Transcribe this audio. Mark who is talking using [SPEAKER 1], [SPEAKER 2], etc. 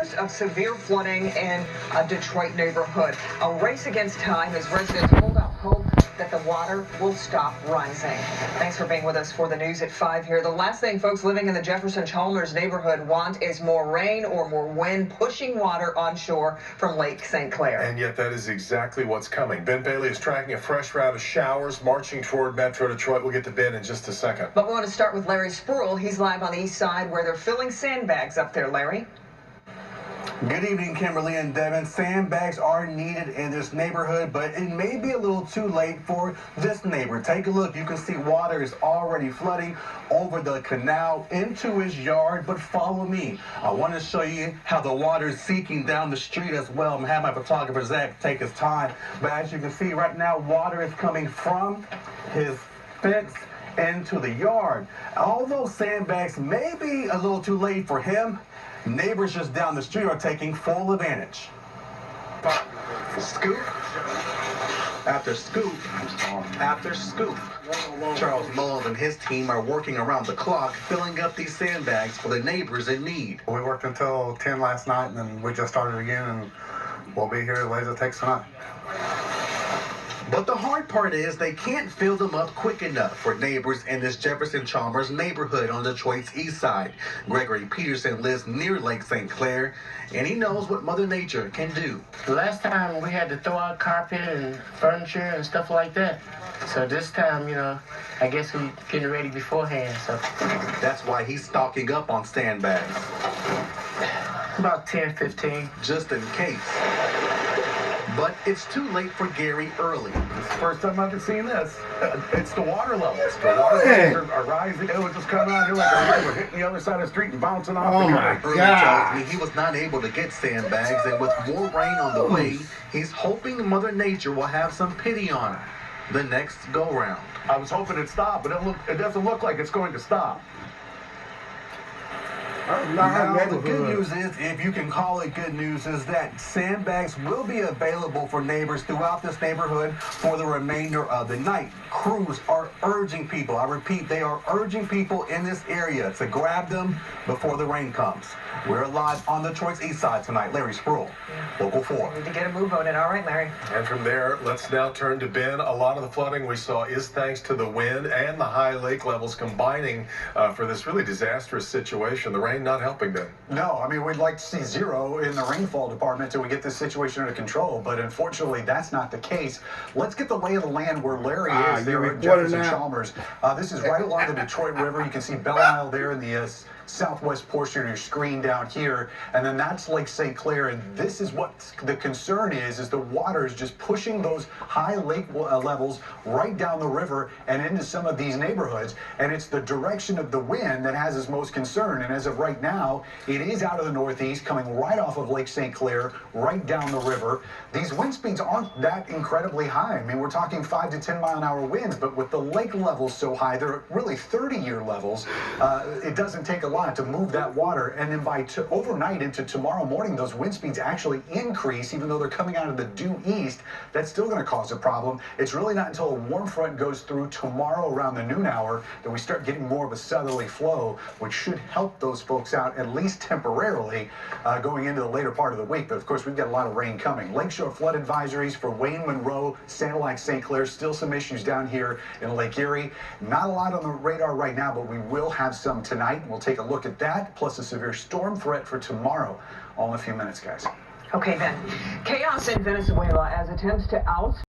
[SPEAKER 1] hours of severe flooding in a Detroit neighborhood. A race against time as residents hold out hope that the water will stop rising. Thanks for being with us for the news at 5 here. The last thing folks living in the Jefferson Chalmers neighborhood want is more rain or more wind pushing water onshore from Lake St. Clair.
[SPEAKER 2] And yet that is exactly what's coming. Ben Bailey is tracking a fresh round of showers marching toward Metro Detroit. We'll get to Ben in just a second.
[SPEAKER 1] But we want to start with Larry Spruill. He's live on the east side where they're filling sandbags up there, Larry.
[SPEAKER 3] Good evening, Kimberly and Devin. Sandbags are needed in this neighborhood, but it may be a little too late for this neighbor. Take a look. You can see water is already flooding over the canal into his yard, but follow me. I want to show you how the water is seeking down the street as well. I'm going to have my photographer, Zach, take his time. But as you can see right now, water is coming from his fence into the yard. Although sandbags may be a little too late for him, neighbors just down the street are taking full advantage. Scoop after scoop after scoop. Charles Mullins and his team are working around the clock, filling up these sandbags for the neighbors in need.
[SPEAKER 4] We worked until 10 last night, and then we just started again, and we'll be here as late as it takes tonight.
[SPEAKER 3] But the hard part is they can't fill them up quick enough for neighbors in this Jefferson Chalmers neighborhood on Detroit's east side. Gregory Peterson lives near Lake St. Clair, and he knows what Mother Nature can do.
[SPEAKER 5] Last time we had to throw out carpet and furniture and stuff like that. So this time, I guess we're getting ready beforehand. So
[SPEAKER 3] that's why he's stocking up on sandbags.
[SPEAKER 5] About 10, 15.
[SPEAKER 3] Just in case. But it's too late for Gary early.
[SPEAKER 6] It's the first time I've seen this. It's the water levels. The water levels are rising. It was just coming out here like a river, hitting the other side of the street and bouncing off the ground.
[SPEAKER 3] Early tells me he was not able to get sandbags, and with more rain on the way, he's hoping Mother Nature will have some pity on him the next go-round.
[SPEAKER 6] I was hoping it'd stop, but it doesn't look like it's going to stop.
[SPEAKER 3] Now, the good news is, if you can call it good news, is that sandbags will be available for neighbors throughout this neighborhood for the remainder of the night. Crews are urging people, I repeat, they are urging people in this area to grab them before the rain comes. We're live on Detroit's east side tonight. Larry Spruill, Local 4.
[SPEAKER 1] Need to get a move on it. All right, Larry.
[SPEAKER 2] And from there, let's now turn to Ben. A lot of the flooding we saw is thanks to the wind and the high lake levels combining for this really disastrous situation. The rain not helping, Ben.
[SPEAKER 4] No, I mean, we'd like to see zero in the rainfall department till we get this situation under control, but unfortunately, that's not the case. Let's get the lay of the land where Larry is there at Jefferson Chalmers. This is right along the Detroit River. You can see Belle Isle there in the southwest portion of your screen down here, and then that's Lake St. Clair, and this is what the concern is the water is just pushing those high lake levels right down the river and into some of these neighborhoods, and it's the direction of the wind that has us most concerned. And as of right now, it is out of the northeast, coming right off of Lake St. Clair, right down the river. These wind speeds aren't that incredibly high. I mean, we're talking 5 to 10 mile an hour winds, but with the lake levels so high, they're really 30-year levels. It doesn't take a lot to move that water, and then by overnight into tomorrow morning, those wind speeds actually increase, even though they're coming out of the due east. That's still going to cause a problem. It's really not until a warm front goes through tomorrow around the noon hour that we start getting more of a southerly flow, which should help those folks out at least temporarily going into the later part of the week. But of course, we've got a lot of rain coming. Lakeshore flood advisories for Wayne, Monroe, Satellite, St. Clair. Still some issues down here in Lake Erie. Not a lot on the radar right now, but we will have some tonight. We'll take a look at that, plus a severe storm threat for tomorrow. All in a few minutes, guys.
[SPEAKER 1] Okay, Ben. Chaos in Venezuela as attempts to oust